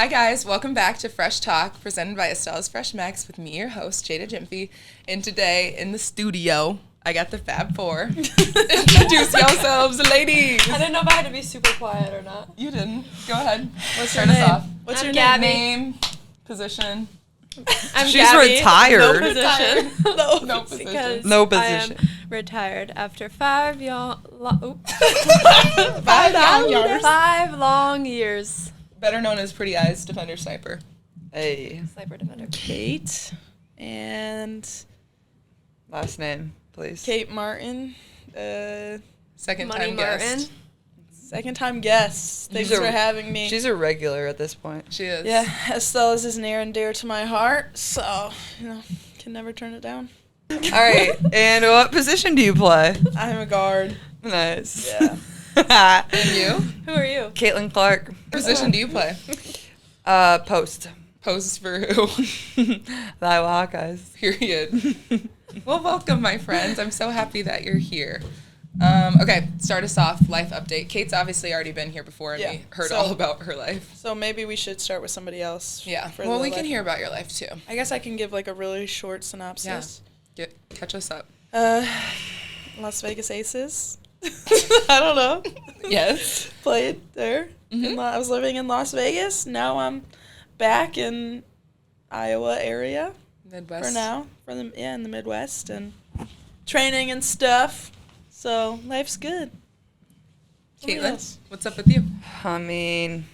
Hi guys, welcome back to Fresh Talk, presented by Estelle's Fresh Max with me, your host, Jada Gyamfi. And today in the studio, I got the Fab Four. Introduce yourselves, ladies. I didn't know if I had to be super quiet or not. You didn't. Go ahead. Start us off. What's your Gabbie. name? Position? I'm She's Gabbie. retired. No position. No position. Because No position. I am retired after 5 long years. Better known as Pretty Eyes Defender Sniper. Hey. Sniper defender. Kate and Last name, please. Kate Martin. Second Money time Martin. guest. Second time guest. Thanks She's for a- having me. She's a regular at this point. She is. Yeah, Estelle's is near and dear to my heart, so, can never turn it down. All right. And what position do you play? I'm a guard. Nice. Yeah. And you? Who are you? Caitlin Clark. What position do you play? Post. Post for who? The Iowa Hawkeyes. Period. Well, welcome, my friends. I'm so happy that you're here. Okay, start us off. Life update. Kate's obviously already been here before, and Yeah, we heard so- all about her life. So maybe we should start with somebody else. Yeah. for Well, the we can life- hear about your life too. I guess I can give like a really short synopsis. Catch us up. Las Vegas Aces. I don't know. Yes. Played there. Mhm. I was living in Las Vegas. Now I'm back in Iowa area Midwest. for now. In the Midwest and training and stuff. So life's good. Somebody Caitlin, else. what's up with you? I mean,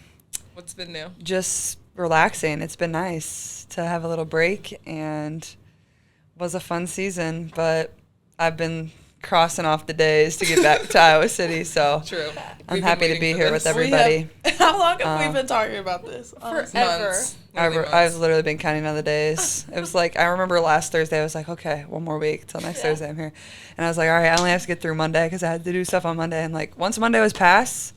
What's been new? just relaxing. It's been nice to have a little break, and was a fun season, but I've been crossing off the days to get back to Iowa City, so True. I'm We've been happy to waiting be for here this. with everybody. How long have we Um, been talking about this? Honestly. Forever. Months. Literally I've months. literally been counting down the days. It was like, I remember last Thursday, I was like, okay, one more week till next Yeah. Thursday I'm here. And I was like, all right, I only have to get through Monday because I had to do stuff on Monday. And like, once Monday was passed,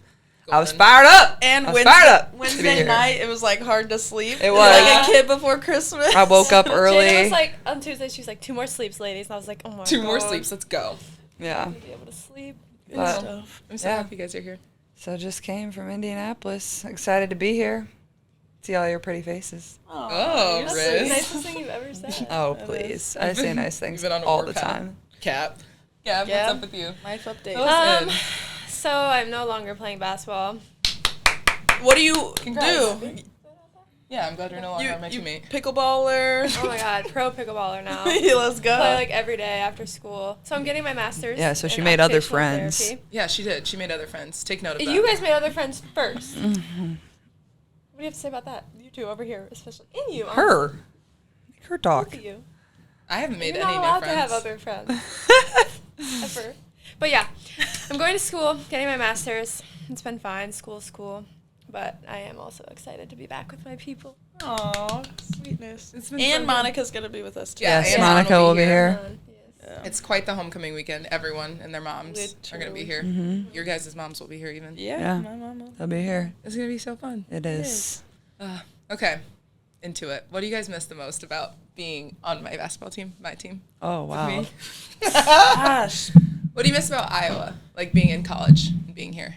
I was Golden. fired up. And I was fired up to be Wednesday here. night, it was like hard to sleep. It was was. like a kid before Christmas. I woke up Jada early. was like, on Tuesday, she was like, 2 more sleeps, ladies. And I was like, oh my god. 2 more sleeps. Let's go. Yeah. To be able to sleep. Good But- stuff. I'm so Yeah. happy you guys are here. So just came from Indianapolis. Excited to be here. See all your pretty faces. Oh, you're That's Riz. the sweet. nicest thing you've ever said. Oh, It please. is. I say nice things You've been on a all the warpath. time. Cap. Gab, Gab? what's up with you? Life update. What's good? So I'm no longer playing basketball. What do you Congrats. do? Yeah, I'm glad you're no longer my teammate. Pickleballer. Oh my god, pro pickleballer now. Let's go. Play like every day after school. So I'm getting my master's. Yeah, so she in made other occupational friends. therapy. Yeah, she did. She made other friends. Take note of that. You guys made other friends first. Mm-hmm. What do you have to say about that? You two over here, especially. And you. Her. Her Both talk. of you. I haven't made You're any not new allowed friends. to have other friends. Ever. But yeah, I'm going to school, getting my master's. It's been fine. School's school. But I am also excited to be back with my people. Aw, sweetness. It's been And so Monica's going to be with us too. Yeah, Yes, and Monica Mom will be here. Yes. Yeah. It's quite the homecoming weekend. Everyone and their moms are going to be here. Mm-hmm. Your guys' moms will be here even. Yeah, Yeah. my mama. They'll be here. It's going to be so fun. It is. Okay, into it. What do you guys miss the most about being on my basketball team, my team? Oh, wow. Me? Gosh. What do you miss about Iowa, like being in college and being here?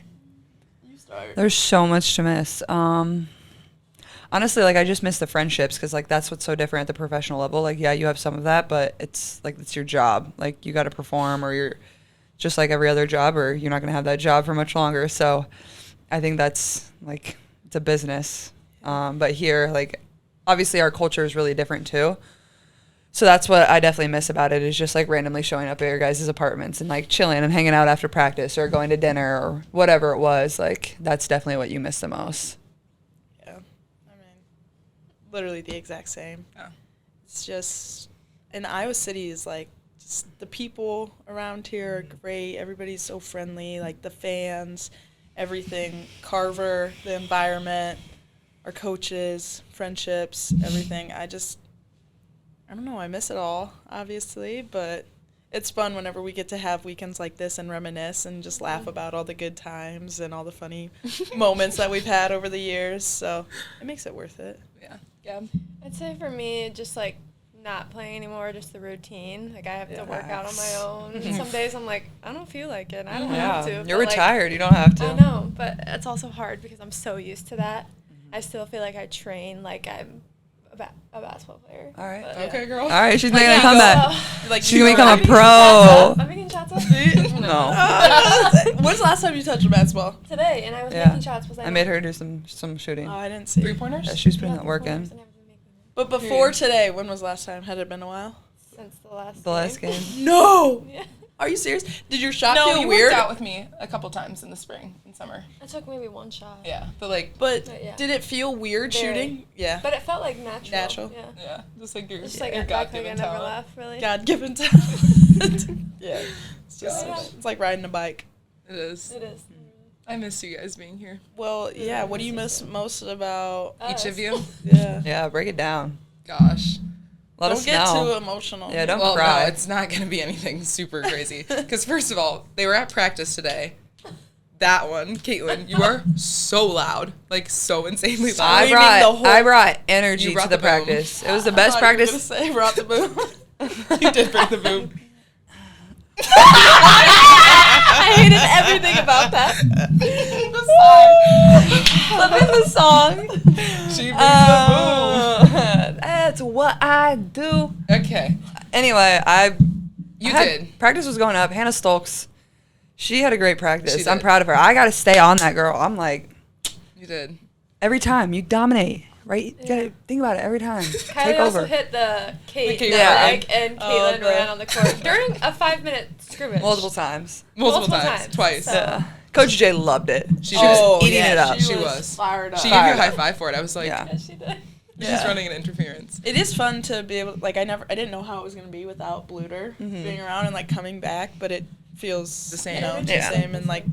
You start. There's so much to miss. Honestly, like, I just miss the friendships because, like, that's what's so different at the professional level. Like, yeah, you have some of that, but it's, like, it's your job. Like, you got to perform or you're just like every other job or you're not going to have that job for much longer. So I think that's, like, it's a business. But here, like, obviously our culture is really different, too. So that's what I definitely miss about it is just, like, randomly showing up at your guys' apartments and, like, chilling and hanging out after practice or going to dinner or whatever it was. Like, that's definitely what you miss the most. Yeah. I mean, literally the exact same. Oh. It's just, and Iowa City is like, just the people around here are great. Everybody's so friendly, like the fans, everything. Carver, the environment, our coaches, friendships, everything. I don't know, I miss it all, obviously, but it's fun whenever we get to have weekends like this and reminisce and just laugh about all the good times and all the funny moments that we've had over the years. So it makes it worth it. Yeah. Gab? I'd say for me, just like not playing anymore, just the routine. Like I have to work out on my own. And some days I'm like, I don't feel like it. I don't have to. You're but, like, retired. You don't have to. I know, but it's also hard because I'm so used to that. I still feel like I train like I'm a basketball player. All right. But, Okay, girl. All right, she's making yeah, a comeback. so- Like She's gonna you become are- a pro. I'm making shots up. No. When's the last time you touched a basketball? Today, and I was Yeah. making shots. Was I made her do some shooting. Oh, I didn't see. 3-pointers? Yeah, she was putting that work in. But before today, when was the last time? Had it been a while? Since the last. The last game. No. Yeah. Are you serious? Did your shot No, feel you weird? worked out with me a couple times in the spring and summer. I took maybe one shot. Yeah, but like, But Yeah. did it feel weird Very. shooting? Yeah. But it felt like natural. Natural. Yeah. yeah, just like your, It's just like your I act like I God-given never talent. laugh, really. God-given talent. Yeah. It's just Yeah. it's like riding a bike. It is. It is. I miss you guys being here. Well, yeah. What do you miss most about? Each of you? Yeah. Yeah, break it down. Gosh. Let Don't us get know. too emotional. Yeah, don't Well, cry. no, it's not going to be anything super crazy. Because first of all, they were at practice today. That one, Caitlin, you are so loud. Like, so insanely loud. I brought energy You to brought the the boom. practice. It was the I best thought you were practice. gonna say brought the boom. You did bring the boom. I hated everything about that. Love the song. She brings the That's what I do. boom. Okay. Anyway, You did. Practice was going up. Hannah Stokes, she had a great practice. She I'm did. proud of her. I got to stay on that girl. I'm like, You did. every time you dominate, right? You gotta think about it every time. Kylie Take also over. hit the Kate Kate leg, and Oh, Caitlin girl. ran on the court during a 5-minute scrimmage. Multiple times. Multiple Multiple times. times. Twice. So- Yeah. Coach J loved it. She was did. eating it up. She was. fired up. She gave you a Fired high up. five for it. I was like, Yeah. Yeah, she did. she's Yeah. running an interference. It is fun to be able, like, I didn't know how it was gonna be without Bluter being around and like coming back, but it feels The same. You know, Yeah. the same, and like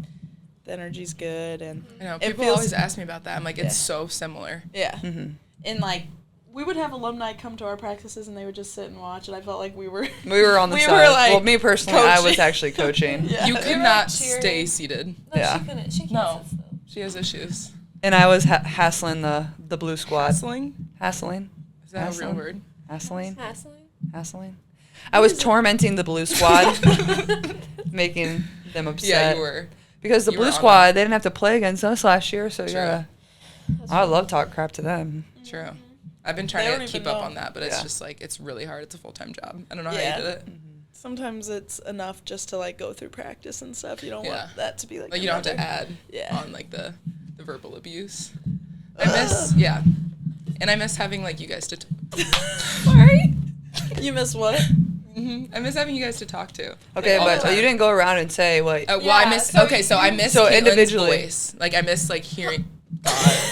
the energy's good, and I know. it People feels- always ask me about that. I'm like, it's Yeah. so similar. yeah. Mm-hmm. And like we would have alumni come to our practices and they would just sit and watch, and I felt like we were. We were on the We side. were, like, well, me personally, I was coaching. actually coaching. Yeah. You We could were, not like, cheering. stay seated. No, Yeah. she couldn't. She can't No. sit still. She has issues. And I was hassling the blue squad. Hassling? Hassling? Is that a real Hassling? word? Hassling? Hassling. Hassling? I was tormenting the blue squad, making them upset. Yeah, you were. Because the You were blue on squad, them. they didn't have to play against us last year, so you True. gotta. I would love to talk crap to them. True. I've been They trying don't to even keep up know. on that, but it's Yeah. just like, it's really hard. It's a full-time job. I don't know Yeah. how you did it. Sometimes it's enough just to like go through practice and stuff. You don't Yeah. want that to be like. Like, you don't have to another- add Yeah. on like the verbal abuse. I miss, yeah. And I miss having like you guys to, Sorry. You miss what? I miss having you guys to talk to. Okay, all the but time. you didn't go around and say what Well, I Yeah, miss. so Okay, so I miss So Caitlin's individually. voice. Like I miss like hearing.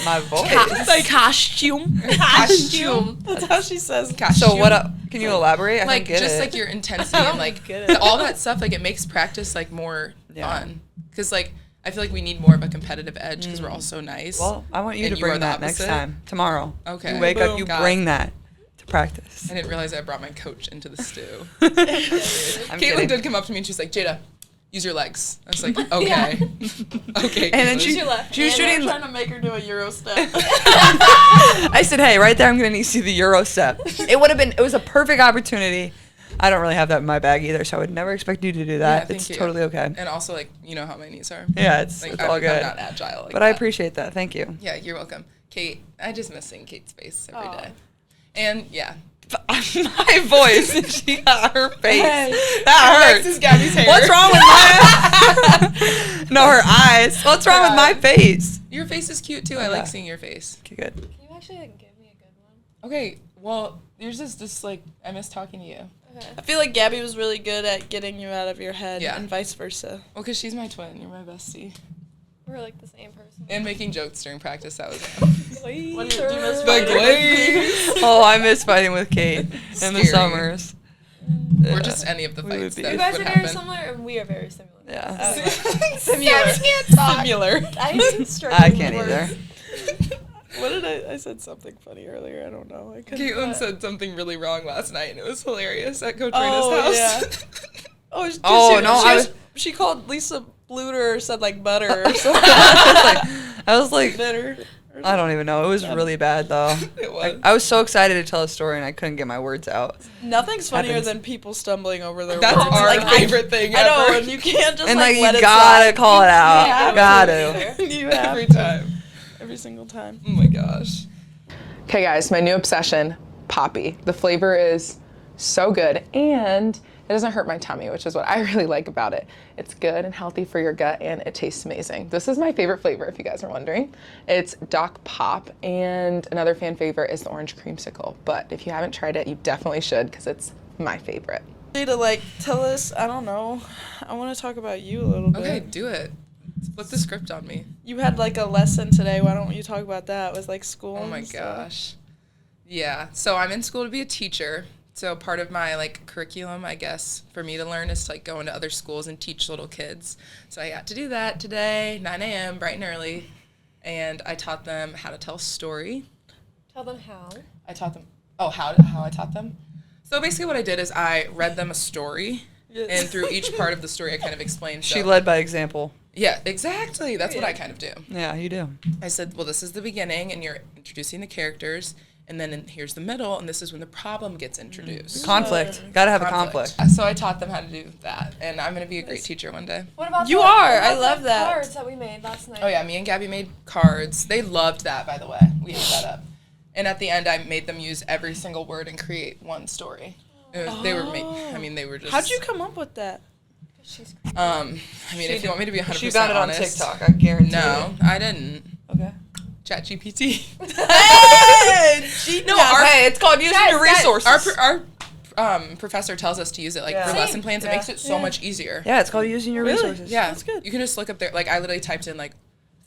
my voice. Like costume. Costume. That's how she says. So what? Can you elaborate? I Like don't get just it. like your intensity and like get it. all that stuff. Like it makes practice like more Yeah. fun. Because like I feel like we need more of a competitive edge because we're all so nice. Well, I want you And to you are bring the that next opposite? time. Tomorrow. Okay. You wake up, Boom. you God. bring that to practice. I didn't realize I brought my coach into the stew. I'm Caitlin kidding. did come up to me and she's like, Jada, use your legs. I was like, okay. Okay. And then Caitlin. she Your left. was And they're shooting. trying to make her do a Euro step. I said, hey, right there, I'm gonna need to see the Euro step. It would have been. It was a perfect opportunity. I don't really have that in my bag either, so I would never expect you to do that. Yeah, thank it's you. totally okay. And also like, you know how my knees are. Yeah, it's Like, all I'm good. not agile like But I that. appreciate that. Thank you. Yeah, you're welcome. Kate, I just miss seeing Kate's face every Aw. day. And yeah. My voice, and she got her face. Hey. That Next is hurts. Gabbie's hair. What's wrong with my? No, her eyes. What's wrong with my face? Your face is cute too. I Yeah. like seeing your face. Okay, good. Can you actually like, give me a good one? Okay, well, yours is just like, I miss talking to you. Okay. I feel like Gabbie was really good at getting you out of your head, Yeah. and vice versa. Well, because she's my twin. You're my bestie. We're like the same person. And making jokes during practice, that was What do you miss The fighting with glaze. Oh, I miss fighting with Kate in the Scary. summers. Or just any of the We would fights be- that You guys would are very happen. similar, and we are very similar. Yeah. Similar. Similar. I struggle I with can't words. either. What did I said something funny earlier. I don't know. I couldn't. Caitlin said something really wrong last night, and it was hilarious at Coach Oh, Rena's yeah. house. Oh, no, I she called Lisa Bluter or said like butter or something. I was like, Bitter. I don't even know. It was really bad though. It was. I was so excited to tell a story and I couldn't get my words out. Nothing's funnier Happens. than people stumbling over their That's words. our Like, favorite thing I know, ever. and you can't just And like like let you it gotta slide. call it out. have Gotta. You have Every to. time. every single time. Oh my gosh. Okay, guys, my new obsession, Poppy. The flavor is so good, and it doesn't hurt my tummy, which is what I really like about it. It's good and healthy for your gut, and it tastes amazing. This is my favorite flavor, if you guys are wondering. It's Doc Pop, and another fan favorite is the orange creamsicle. But if you haven't tried it, you definitely should, because it's my favorite. Jada, like, tell us, I don't know, I want to talk about you a little bit. Okay, do it. Flip the script on me. You had, like, a lesson today. Why don't you talk about that? It was, like, school. Oh my and stuff. gosh. Yeah, so I'm in school to be a teacher. So part of my like curriculum, I guess, for me to learn is to like go into other schools and teach little kids. So I got to do that today, 9 a.m., bright and early. And I taught them how to tell a story. Tell them how. I taught them, how I taught them? So basically what I did is I read them a story. Yes. And through each part of the story, I kind of explained. She led by example. Yeah, exactly. That's what I kind of do. Yeah, you do. I said, well, this is the beginning, and you're introducing the characters. And then here's the middle, and this is when the problem gets introduced. Conflict. Gotta have a conflict. So I taught them how to do that, and I'm going to be a great teacher one day. What about You the, are. what about I love the that. cards that we made last night? Oh, yeah, me and Gabbie made cards. They loved that, by the way. We ate that up. And at the end, I made them use every single word and create one story. It was, they were, they were just... How'd you come up with that? She's if you want me to be 100% honest... She found it on TikTok, I guarantee No, I didn't. Okay. ChatGPT. Hey! It's called using your resources. Our professor tells us to use it for lesson plans. It makes it so much easier. Yeah, it's called using your resources. Yeah, That's good. You can just look up there. Like I literally typed in like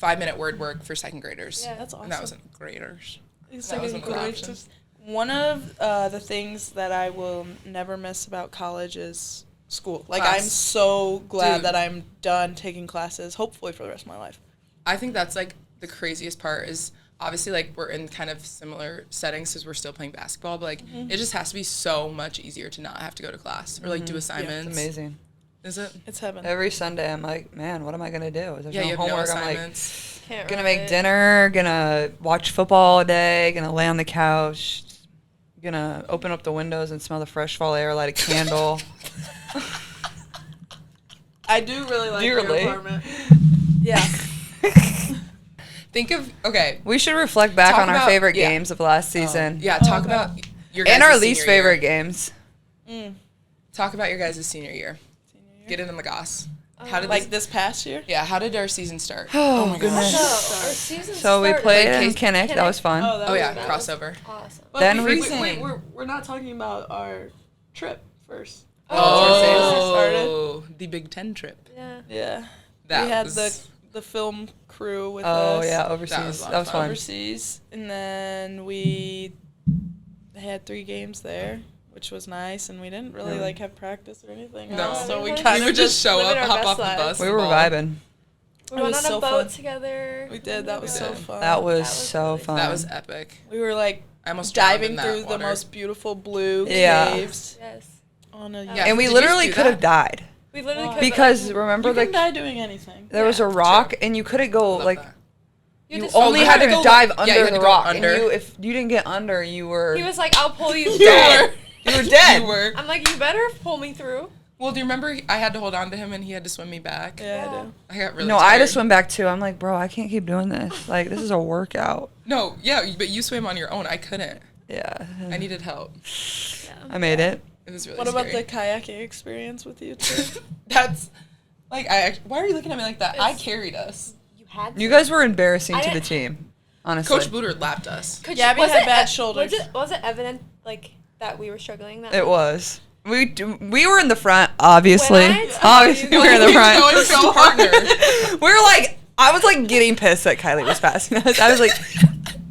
5-minute word work for second graders. Yeah, That's awesome. And that wasn't graders. That wasn't an option. One of the things that I will never miss about college is school. Like, Class. I'm so glad Dude. that I'm done taking classes, hopefully for the rest of my life. I think that's like the craziest part is obviously like we're in kind of similar settings because we're still playing basketball, but like it just has to be so much easier to not have to go to class or like do assignments. It's amazing. Is it? It's heaven. Every Sunday, I'm like, man, what am I gonna do? There's Yeah, no you have homework. no I'm like, assignments. gonna make dinner, gonna watch football all day, gonna lay on the couch, gonna open up the windows and smell the fresh fall air, light a candle. I do really like Do you your relate? apartment. Yeah. Think of We should reflect back Talk on our about- favorite yeah. games of last season. talk okay. about your And guys' our senior least favorite year. games. Talk about your guys' senior year. Get it in the goss. How did Like this past year? how did our season start? Oh, my gosh. So, our season So we started- played Like in Kinnick. Kinnick. That was fun. that Oh was yeah, nice. crossover. Awesome. But Then we- wait, we're not talking about our trip first. Oh, the Big Ten trip. Yeah. Yeah. That we had was, the film crew with Oh us. yeah, That overseas. was a lot That was of fun. fun. Overseas. And then we had 3 games there, which was nice, and we didn't really like have practice or anything. No. else, so we We kind we of would just show living up, our hop best off the lives. bus. We and were ball. vibing. We It went was on a so boat fun. together. We did. That was so Yeah. fun. That was was so really fun. That was epic. We were like I almost drowned diving in that through the water. most beautiful blue Yeah. caves Yes. on a Yeah. And we Did you literally do could have that? died We literally Why? could because remember You can the die doing anything. there was a Yeah, rock and you couldn't go Love like that. you just- only you had had to to go, dive like- yeah, under you had the to go rock. under. And if you didn't get under, you were He was like, "I'll pull you dead. through." You were dead. You were. I'm like, "You better pull me through." Well, do you remember I had to hold on to him and he had to swim me back? Yeah, I do. I got really No, I had to tired. swim back too. I'm like, bro, I can't keep doing this. Like, this is a workout. No, yeah, but you swam on your own. I couldn't. Yeah. I needed help. I made it. It was really What about the scary. kayaking experience with you two? That's like why are you looking at me like that? I carried us. You had. You guys were embarrassing I to the didn't- team, honestly. Coach Bluter lapped us. Gabby had bad shoulders. Was it evident like that we were struggling? That It was. We were in the front, obviously. When I tell Obviously, you we were in the He was front. going so partner. We were like, I was like getting pissed that Kylie was passing us. I was like,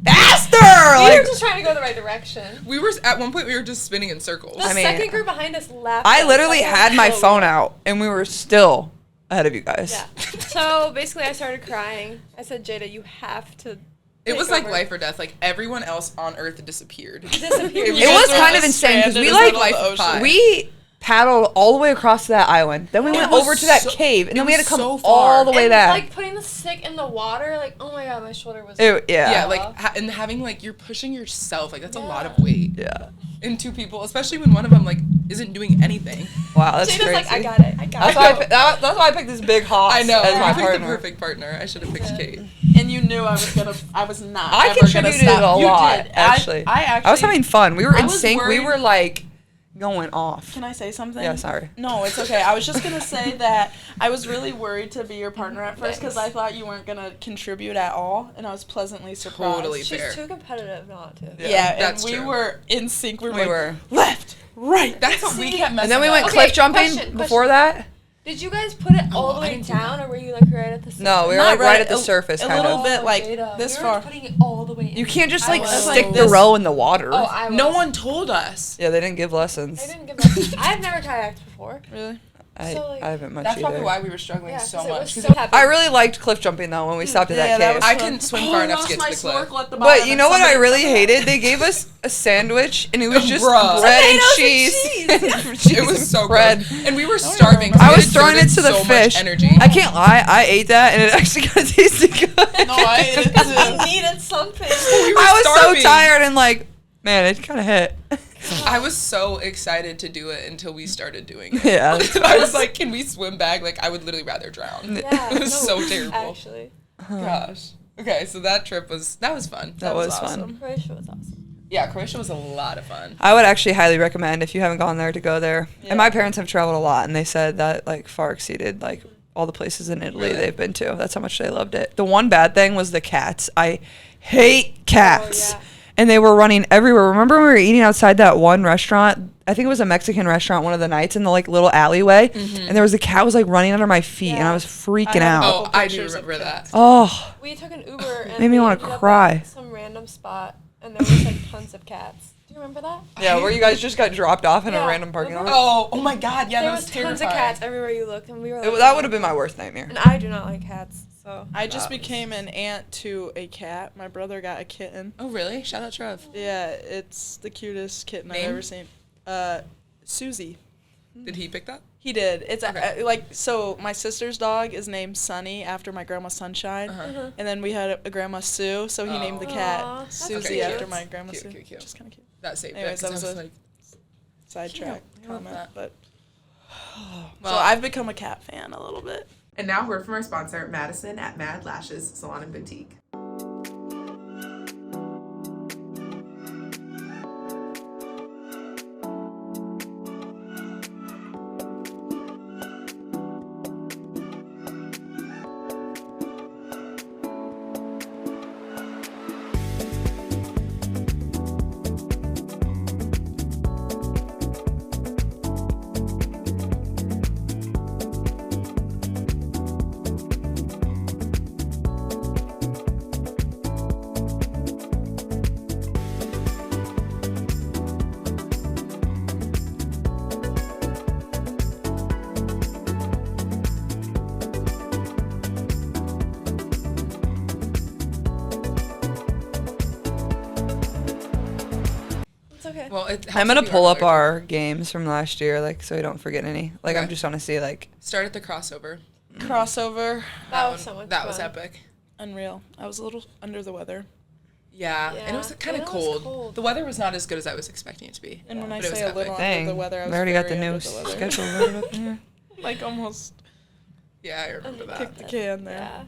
faster! We were Like, just trying to go the right direction. We were at one point we were just spinning in circles. The I mean, second group behind us laughed. I at us, literally like, had my so phone weird. out, and we were still ahead of you guys. Yeah. So basically, I started crying. I said, "Jada, you have to." It was take like over." life or death. Like everyone else on Earth disappeared. Disappeared. It was guys were kind of just insane because stranded we in like the middle of the ocean. we paddled all the way across that island. Then we It went was over to that so- cave, and it then we had to was come so far. all the way And, back. like putting the stick in the water, like oh my god, my shoulder was. yeah. Yeah, like and having like you're pushing yourself. Like that's a lot of weight Yeah. in 2 people, especially when one of them like isn't doing anything. Wow, that's Jada's crazy. like, I got it. That's why I picked this big hawk I know. as my I picked the partner. perfect partner. I should have picked Kate. And and you knew I was not. I ever contributed gonna stop. a You lot, did. actually. I actually. I was having fun. We were I in was sync. We worried- were like going off. Can I say something? Yeah, sorry. No, it's okay. I was just gonna say that I was really worried to be your partner at first because I thought you weren't gonna contribute at all, and I was pleasantly surprised. Totally She's fair. too competitive not to. Yeah, and That's we true. were in sync. We We were. left, right. That's what we kept messing And then we went up. Okay, cliff jumping question. before that. Did you guys put it all the I way didn't do down, that. or were you like right at the? No, we were Not like right at the a- surface, a kind little of. bit like Jada, this we far. were putting it all the way in. You can't just I like was. stick Like the this. row in the water. Oh, I was. No one told us. Yeah, they didn't give lessons. I didn't give lessons. I've never kayaked before. Really? So, like, I haven't much That's either. probably why we were struggling Yeah, so 'cause it much. was 'cause so heavy. I really liked cliff jumping though when we stopped at Yeah, that that cave. was I fun. couldn't swim far enough to lost get to my the cliff. snorkel at the bottom But you and know what I somebody- really hated? They gave us a sandwich and it was just Bruh. bread and Tomatoes and cheese. Cheese It was and so bread. good. And we were starving. 'cause I we was had throwing it exerted to the so much fish. energy. I can't lie, I ate that and it actually kind of tasted good. No, I ate it too. I needed something. We were I was starving. so tired and like, man, it kind of hit. I was so excited to do it until we started doing it. Yeah, that's I was like, can we swim back? Like, I would literally rather drown. Yeah, It was so terrible. Actually, Gosh. Okay, so that trip was fun. That was fun. awesome. Croatia was awesome. Yeah, Croatia was a lot of fun. I would actually highly recommend if you haven't gone there to go there. Yeah. And my parents have traveled a lot, and they said that like far exceeded like all the places in Italy Really? they've been to. That's how much they loved it. The one bad thing was the cats. I hate cats. Oh, yeah. And they were running everywhere. Remember when we were eating outside that one restaurant? I think it was a Mexican restaurant one of the nights in the like little alleyway, and there was a cat was like running under my feet, and I Yeah. was freaking I have out. Oh, I do pictures of remember cats. that. Oh, We took an Uber and Made me we wanna ended up cry. at some random spot, and there was like tons of cats. Do you remember that? yeah, where you guys just got dropped off in a Yeah. random parking lot. Oh my God, yeah, there that was was tons terrifying. of cats everywhere you looked, and we were. Like, That would have been my worst nightmare. And I do not like cats, so. I just became an aunt to a cat. My brother got a kitten. Oh, really? Shout out Trev. Yeah, it's the cutest kitten Name? I've ever seen. Susie. Did he pick that? He did. It's Okay. like so. My sister's dog is named Sunny after my grandma Sunshine, Uh-huh. and then we had a grandma Sue, so he named the cat Aw, that's Susie cute. after my grandma Cute, Sue. cute, cute. Just kind of cute. That saved Anyways, it. 'cause that was I was a- like, Sidetrack I love comment, that. but well, so I've become a cat fan a little bit. And now word from our sponsor, Madison at Mad Lashes Salon and Boutique. It's okay. Well, it helps I'm gonna if you pull are up allergic. our games from last year, like so we don't forget any. Like I'm Okay. just want to see like Start at the crossover. Crossover, That was so much That was fun. epic. unreal. I was a little under the weather, Yeah, and it was Yeah, kind of and it was cold. cold. The weather was not as good as I was expecting it to be. and when I But it was say a epic. little under dang. the weather, I was We already got the very new under the weather. schedule loaded up in here. Like almost Yeah, I remember that. kicked the can there. Yeah,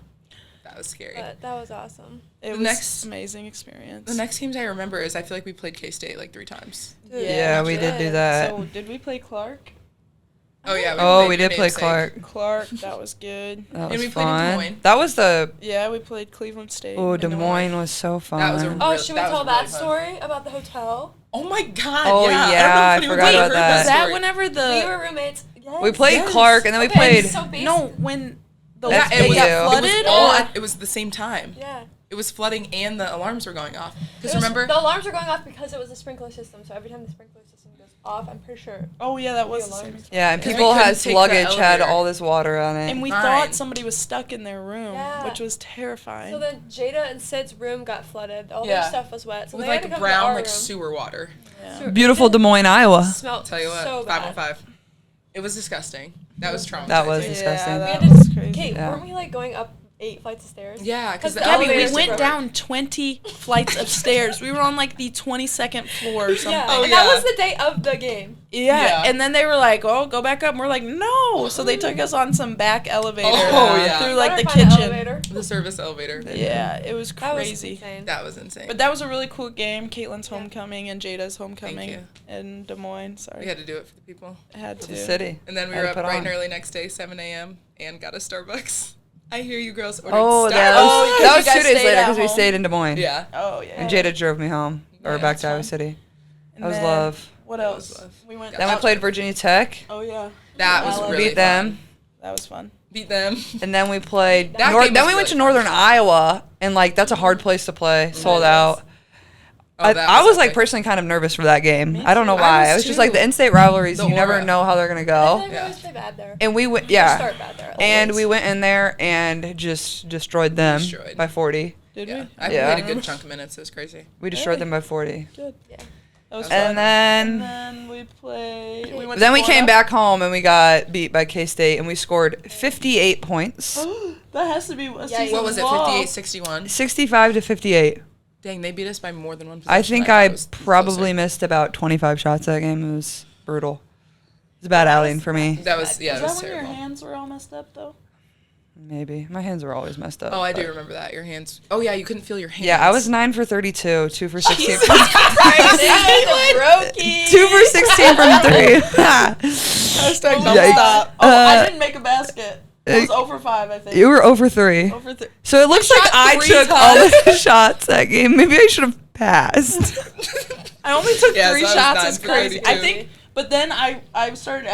That was scary. but that was awesome. It The was next- amazing experience. The next teams I remember is I feel like we played K-State like 3 times. Dude, Yeah, we did do that. So did we play Clark? Oh yeah. Oh, played we your did play namesake. Clark. Clark, that was good. That And was we played in Des fun. Moines. That was the Yeah, we played Cleveland State. oh in Des Moines was so fun. That was a Oh, Real- should we that was tell really that fun. story about the hotel? Oh my God. Oh, yeah. yeah, I I don't know if forgot anyone about heard that. Was that story. whenever We the were roommates. Yes. we played Yes. Clark and then we Okay, played so basic- no when the That's Yeah, it big was, deal. got flooded? It was all Yeah. at, it was the same time. Yeah. It was flooding and the alarms were going off. It Because was- remember, the alarms were going off because it was a sprinkler system. So every time the sprinkler system goes off, I'm pretty sure. Oh yeah, that was The the same. alarms. yeah, and Yeah, we people couldn't had take the luggage had elevator. all this water on it. And we Fine. thought somebody was stuck in their room, Yeah. which was terrifying. So then Jada and Sid's room got flooded. All Yeah. their stuff was wet. So with they had to like come to brown our like room. sewer water. yeah. Sewer- Beautiful Des Moines, Iowa. Smelled Tell you what, so 515. It was disgusting. That was traumatizing. That was Yeah, disgusting. We that had to was crazy. Kate, Yeah. weren't we like going up 8 flights of stairs. Yeah, because the Gabbie, we elevators went are- down 20 flights of stairs. We were on like the 22nd floor or something. Yeah, Oh, and yeah. that was the day of the game. Yeah, and then they were like, "Oh, go back up." And we're like, "No!" So they took us on some back elevator through like the Gotta find an kitchen. elevator. The service elevator. Yeah, it was That was crazy. insane. That was insane. But that was a really cool game. Caitlin's homecoming and Jada's homecoming you. in Des Moines. Sorry, we had to do it for the people. I had The to. city. And then we Had were to up put bright on. and early next day, 7 a.m., and got a Starbucks. I hear you girls ordered Oh, Starbucks. that Oh, was, yeah, that you was 2 guys days stayed later at because we home? stayed in Des Moines. Yeah. Oh yeah. And Jada drove me home or Yeah, back that's to Iowa fun. City. And That was then, love. What That else? was love. We went. Then we out- played Virginia Tech. Oh yeah. That was I really beat them. That was fun. Beat them. And then we played. That Then game we was went to really Northern Iowa, and like that's a hard place to play, sold out. Oh, that I was like epic. personally kind of nervous for that game. Me I don't know too. why. I was It was just like too. the in-state rivalries. The You never aura. know how they're gonna I go. think we Yeah. always play bad there. And we went, We yeah. start bad there. And always. we went in there and just destroyed them Destroyed. by 40. Did Yeah. we? I Yeah. played a good chunk of minutes. It was crazy. We destroyed Really? them by 40. Good. Yeah. That was And fun. And then then we played. We went then to we came Florida. back home and we got beat by K-State and we scored 58 points. That has to be a season What was it, long. 58-61? 65 to 58. Dang, they beat us by more than one possession. I think thought I it was probably closer. missed about 25 shots that game. It was brutal. It was a bad outing for me. That was, yeah, Was it was that when terrible. your hands were all messed up though? Maybe. My hands were always messed up. Oh, I do but- remember that. Your hands. Oh, yeah, you couldn't feel your hands. Yeah, I was 9 for 32, 2 for 16. Brokey. 2 for 16 from 3. Hashtag Oh, don't Yikes. stop. Oh, I Uh, didn't make a basket. I was 0 for 5, I think. You were over 3. Over So it looks like shot I 3 took all the shots that game. Maybe I should have passed. I only took Yeah, 3 so I was shots. 9 It's for crazy. 32. I think, but then I started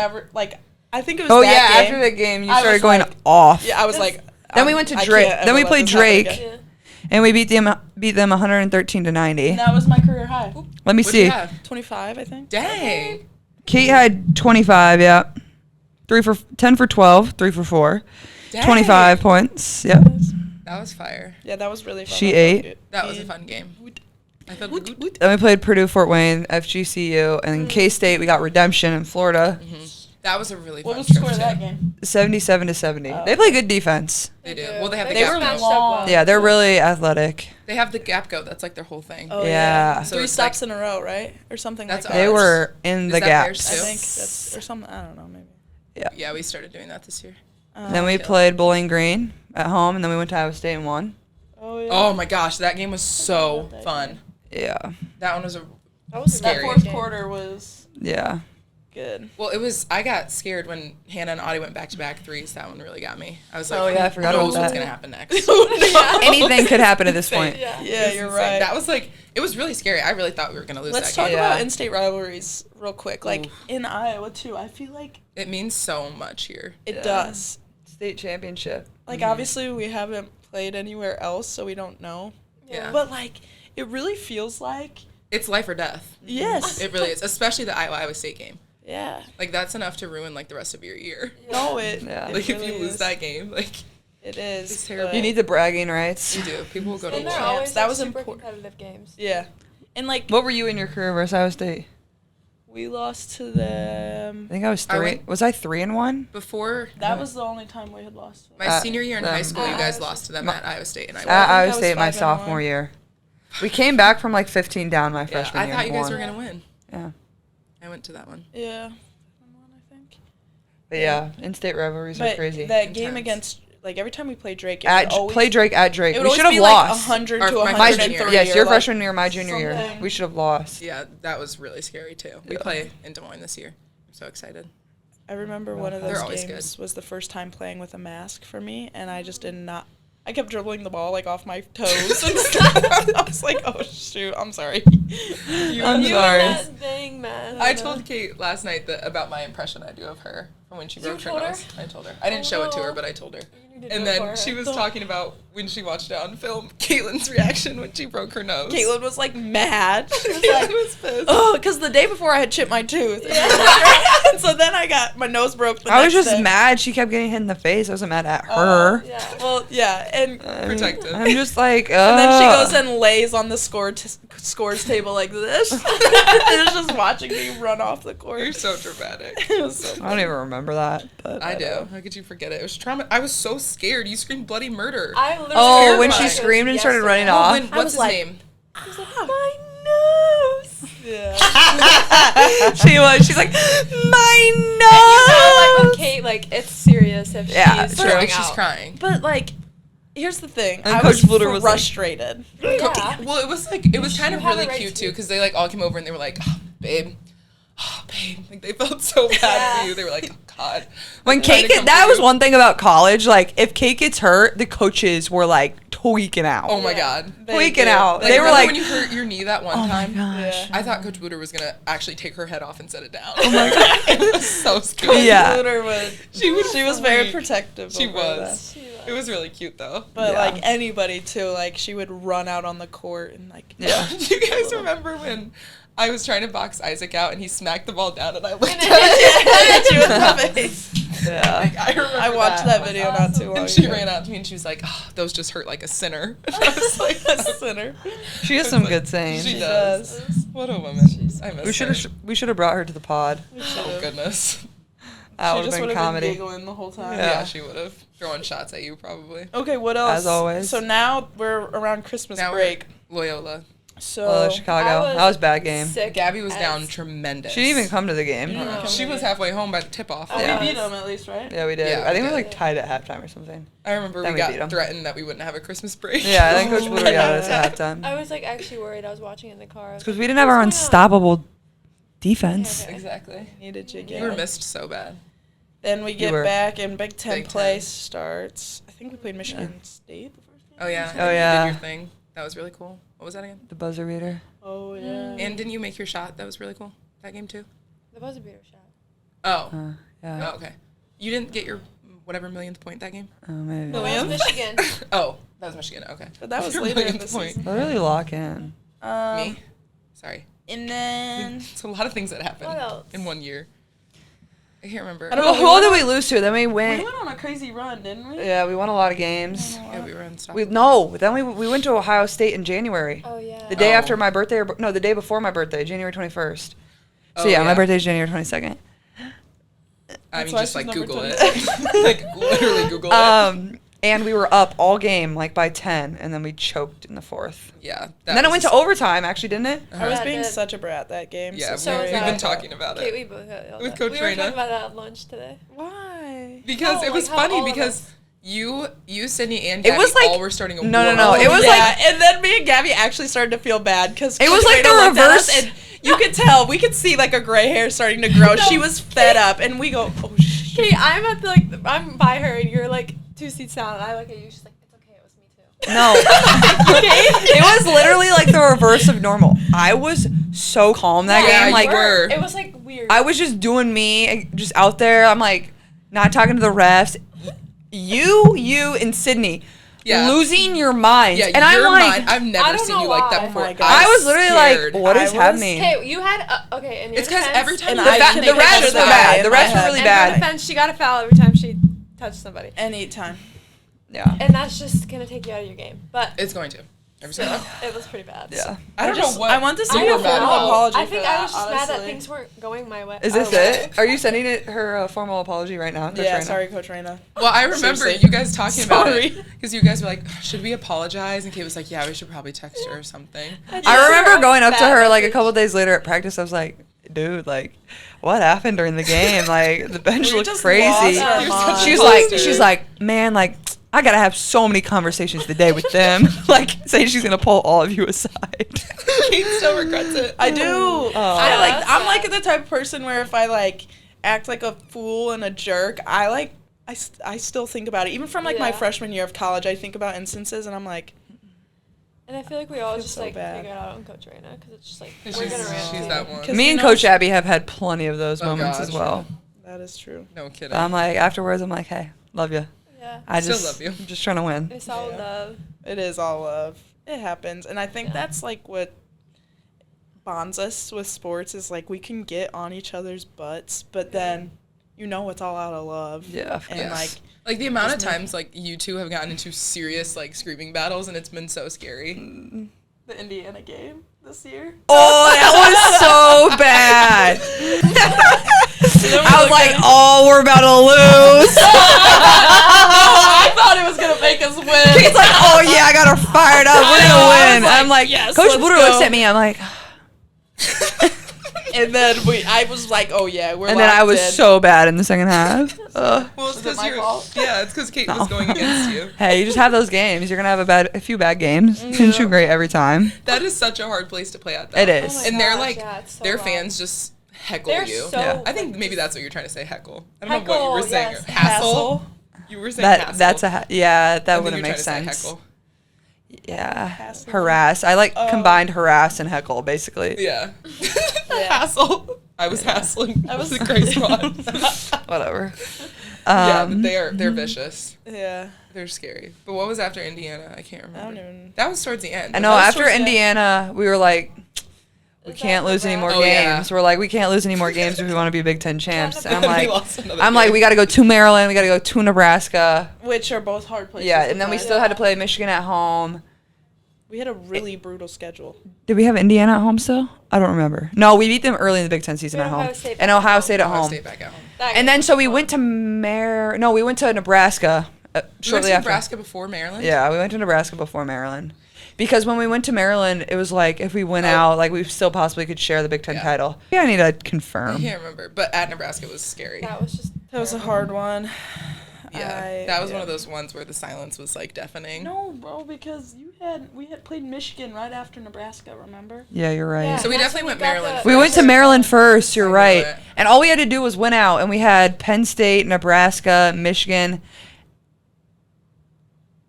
I think it was Oh that yeah, game. after the game you I started was going like- off. Yeah, I was like. Then we went to I Drake. can't Then we ever let played this happen Drake. again. Yeah. And we beat them 113 to 90. And that was my career high. Let me What'd see. you have? 25, I think. Dang. Kate had 25, yeah. 10 for 12, 3 for 4. Dang. 25 points. Yep. That was fire. Yeah, that was really fun. She I ate. loved it. That was a fun game. I felt good. Then we played Purdue, Fort Wayne, FGCU, and then K-State. We got redemption in Florida, That was a really fun What was the trip, score of too. that game? 77 to 70. Oh. They play good defense. They do. Well, they have the They gap were goat. matched long. up well. Yeah, they're really athletic. They have the gap goat. That's like their whole thing. Oh Yeah. So 3 it's stops like- in a row, right? Or something That's like ours. that. They were in Is the that gaps. theirs, I too? think that's or something. I don't know, maybe. Yeah, we started doing that this year. Then we kill. played Bowling Green at home, and then we went to Iowa State and won. Oh yeah. Oh my gosh, that game was so about that fun. Yeah, That one was a That was a Scary. That good fourth game. quarter was yeah. good. well. It was. I got scared when Hannah and Audie went back to back threes. That one really got me. I was like, Oh, yeah, I forgot who about knows what's that. gonna happen next? Anything could happen at this point. Yeah. Yeah, It's you're insane. right. That was like, it was really scary. I really thought we were gonna lose Let's that talk game. Yeah. about in-state rivalries real quick. Like Ooh. in Iowa too, I feel like It means so much here. it Yeah. does. State championship. Like obviously we haven't played anywhere else, so we don't know. Yeah. But like it really feels like It's life or death. yes. It really is, especially the Iowa State game. Yeah. Like that's enough to ruin like the rest of your year. No, it. Yeah. it Like if really you lose is. that game, like It is. It's terrible. but- You need the bragging rights. you do. People will go to And they're war. Champs. always That like, was super important. competitive games. Yeah. And like What were you in your career versus Iowa State? we lost to them. I think I was I 3. went- Was I 3-1? Before That was the only time we had lost. to them. my Uh, senior year in high school, you uh, guys lost to them at Iowa State, and I At won. I Iowa was State my 5-1. sophomore year. We came back from like 15 down my Yeah, freshman I year. thought you and guys won. were gonna win. Yeah. I went to that one. Yeah. I think. But yeah, in-state rivalries are But crazy. that game Intense. against like every time we played Drake, it At would always, play Drake at Drake. It would We always should have be like lost. 100 Or to my 103. freshman year. Yes, or your like freshman year, my junior year. something. We should have lost. Yeah, that was really scary too. We Yeah. play in Des Moines this year. I'm so excited. I remember one of They're those always games good. was the first time playing with a mask for me, and I just did not. I kept dribbling the ball like off my toes and stuff. I was like, "Oh shoot, I'm sorry." I'm You sorry. and that thing, man. I told Kate last night that about my impression I do of her from when she You broke her told her? nose. I told her. I didn't show it to her, Oh. but I told her. You need to And do it for then her. she was talking about when she watched it on film, Caitlin's reaction when she broke her nose. Caitlin was like mad. She was Caitlin like, was pissed. "Oh, because the day before I had chipped my tooth." And so then I got my nose broke. The I was next just day. mad she kept getting hit in the face. I wasn't mad at her. Yeah. Well, yeah, and Protective. I'm just like, And then she goes and lays on the scores table like this. And is just watching me run off the court. You're so dramatic. It was so I don't even remember that. But I do. How could you forget it? It was trauma. I was so scared. You screamed bloody murder. I literally Oh, when she terrified. screamed and started running Well, off. when, I what's was his like- name? I was like, my nose. Yeah. She's like, my You know, like nose. with Kate, like it's serious if Yeah, she's true. throwing She's out. crying. But like, here's the thing. And I Coach was Bluter was like- frustrated. Yeah. Well, it was kind of had really a right cute to too, be. because they like all came over and they were like, oh, babe, like they felt so bad Yeah. for you. They were like, oh God. When Like, trying Kate to come that through. was one thing about college. Like, if Kate gets hurt, the coaches were like tweaking out. Oh my Yeah. God. Tweaking do. out. They They were Remember like, when you hurt your knee that one oh my time? gosh. I thought Coach Bluter was gonna actually take her head off and set it down. Oh my God. It was so scary. Yeah. Bluter was, She was very sweet. protective. She over was. that. It was really cute though. But Yeah. like anybody too, like she would run out on the court and like. Yeah. Do you guys remember when I was trying to box Isaac out and he smacked the ball down and I looked at it? She was in the face. Yeah. Like, I remember I watched that video not too long And she ago. ran out to me and she was like, oh, those just hurt like a sinner. And I was like, A sinner. She has some good sayings. She She does. does. What a woman. I miss We should have brought her to the pod. Oh, goodness. That She would just have would been have comedy. been giggling the whole time. Yeah, she would have. Throwing shots at you, probably. Okay, what else? As always. So now we're around Christmas Now break. we're Loyola. So Chicago. That was a bad game. Sick Gabby was as- down tremendous. She didn't even come to the game. No. She was halfway home by the tip-off. Oh, Yeah. we beat them at least, right? Yeah, we did. Yeah, I think we we were did. like tied at halftime or something. I remember Then we we beat 'em. got threatened that we wouldn't have a Christmas break. Yeah, I think Coach Bluter got us at halftime. I was like actually worried. I was watching in the car. Because we didn't have our unstoppable defense. Okay. Exactly. Needed you You were missed so bad. Then we get were. back and Big Ten Big play Ten. starts. I think we played Michigan State the first game. Oh, yeah. Oh, You yeah. did your thing. That was really cool. What was that again? The buzzer beater. Oh yeah. And didn't you make your shot? That was really cool. That game, too? The buzzer beater shot. Oh. Yeah. Oh, okay. You didn't get your whatever millionth point that game? Oh, maybe. No, That was Michigan. Oh, that was Michigan. Okay. But that was Your later in millionth the season. They'll really lock in. Me? Sorry. And then It's a lot of things that happened What else? in 1 year. I can't remember. I don't Well, know, who all did we lose to? Then we we went. went on a crazy run, didn't we? Yeah, we won a lot of games. Yeah, we were unstoppable. Then we went to Ohio State in January. Oh yeah. The day Oh. after my birthday, no, the day before my birthday, January 21st. So Oh, yeah, my yeah. birthday is January 22nd. I mean, why just she's like number Google 20. it. Like literally Google it. And we were up all game, like by 10, and then we choked in the fourth. Yeah. And then it went to overtime, actually, didn't it? I was Yeah, being it did. such a brat that game. Yeah, So we've was been I. talking about Okay, it. we both got With Coach We were Raina. talking about that at lunch today. Why? Because No, it was like how all funny of because us- you, Sydney, and It Gabby was like- all were starting a no, war. no, it was yeah, like- and then me and Gabby actually started to feel bad because It was like the reverse- and you could tell we could see like a gray hair starting to grow. She was fed up, and we go, oh shit. Okay, I'm at the, I'm by her and you're like 2 seats down and I look at you. She's like, it's okay. It was me too. No. It was literally like the reverse of normal. I was so calm that Yeah, game. you Like, were. It was like weird. I was just doing me, just out there. I'm like, not talking to the refs. You, and Sydney. Yeah. Losing your minds. Yeah, and I'm your like, mind. I've I never don't seen know you like that why. before. Oh my God. I was literally scared. like, what I is was- happening? Okay, you had okay. In your It's because defense- every time And you I defend, can the they refs catch were that. bad. The in my refs were head. really in bad. her defense, she got a foul every time she touched somebody, Anytime. Yeah. and that's just gonna take you out of your game. But It's going to. Every so, single time. it was pretty bad. Yeah. I don't know what. I want to see you a were don't mad formal about. apology. I think for I that, was just mad that honestly. things weren't going my way. Is this our way. it? Are you sending it her formal apology right now? Coach Yeah, Raina? sorry, Coach Raina. Well, I remember Seriously. you guys talking about it Sorry. because you guys were like, "Should we apologize?" And Kate was like, "Yeah, we should probably text her or something." I remember going up to That her like a message. couple days later at practice. I was like, dude, like, what happened during the game? Like, the bench We looked just crazy. lost our You're minds. such a She's like, man, like, I gotta have so many conversations today with them. Like, saying she's gonna pull all of you aside. Kate still regrets it. I do. Oh. I'm like the type of person where if I like act like a fool and a jerk, I still think about it. Even from like my Yeah. freshman year of college, I think about instances and I'm like, And I feel like we all feel just so like bad. figure it out on Coach Raina because it's just like She's, we're gonna rant. she's too. that one. 'Cause Me you and know Coach she- Abby have had plenty of those Oh, moments as gosh. well. that is true. No kidding. But I'm like, afterwards, I'm like, hey, love you. Yeah, I Still just love you. I'm just trying to win. it's all Yeah. love. It is all love. It happens. And I think Yeah. that's like what bonds us with sports is like we can get on each other's butts, but then you know it's all out of love. Yeah. And Yes. like the amount of just make- times like you two have gotten into serious like screaming battles and it's been so scary. the Indiana game this year. Oh, that was so bad. I was like, oh, we're about to lose. I make us win. He's like, oh yeah, I got her fired up. We're I gonna was win. like, I'm like, yes, Coach let's Buddha go. looks at me. I'm like, And then I was like, oh yeah, we're and then I locked was in. so bad in the second half. Well, it's Was it because my fault? Yeah, it's because Kate No. was going against you. Hey, you just have those games. You're gonna have a few bad games. You didn't shoot great every time. That is such a hard place to play at, though. It is. Oh my And they're gosh, like, yeah, it's so their loud. fans just heckle They're you. so. Yeah. I think maybe that's what you're trying to say, heckle. I don't know what you Heckle, were saying. yes. Hassle? You were saying hassle. That's yeah. I That think wouldn't you're make trying to say sense. heckle. Yeah, Hassle. harass. I like combined harass and heckle basically. Yeah. Yeah. Hassle. I was hassling. I was the gray squad. Whatever. Yeah, but they're vicious. Yeah. They're scary. But what was after Indiana? I can't I remember. don't even. That was towards the end. I know. That was After towards the end. Indiana, we were like, we Is can't that lose any more Oh, yeah. games. We're like, we can't lose any more games if we want to be Big Ten champs. And I'm We like, lost another I'm like, game. we got to go to Maryland. We got to go to Nebraska. Which are both hard places. Yeah, to and then we play. still had to play Michigan at home. We had a really brutal schedule. Did we have Indiana at home still? I don't remember. No, we beat them early in the Big Ten season We at had home. Ohio State And back at Ohio home. State at Ohio home. State back at home. That And game then was so we fun. went to we went to Nebraska You went shortly to after. Nebraska before Maryland? Yeah, we went to Nebraska before Maryland. Because when we went to Maryland, it was like if we went Oh. out, like we still possibly could share the Big Ten Yeah. title. Yeah, I need to I confirm. can't remember. But at Nebraska it was scary. That was just. That was a hard one. Yeah. That was one of those ones where the silence was like deafening. No, bro, because we had played Michigan right after Nebraska. Remember? Yeah, you're right. Yeah. So we That's definitely when went we got Maryland. the- We went to Maryland first, you're I knew right. it. And all we had to do was win out, and we had Penn State, Nebraska, Michigan.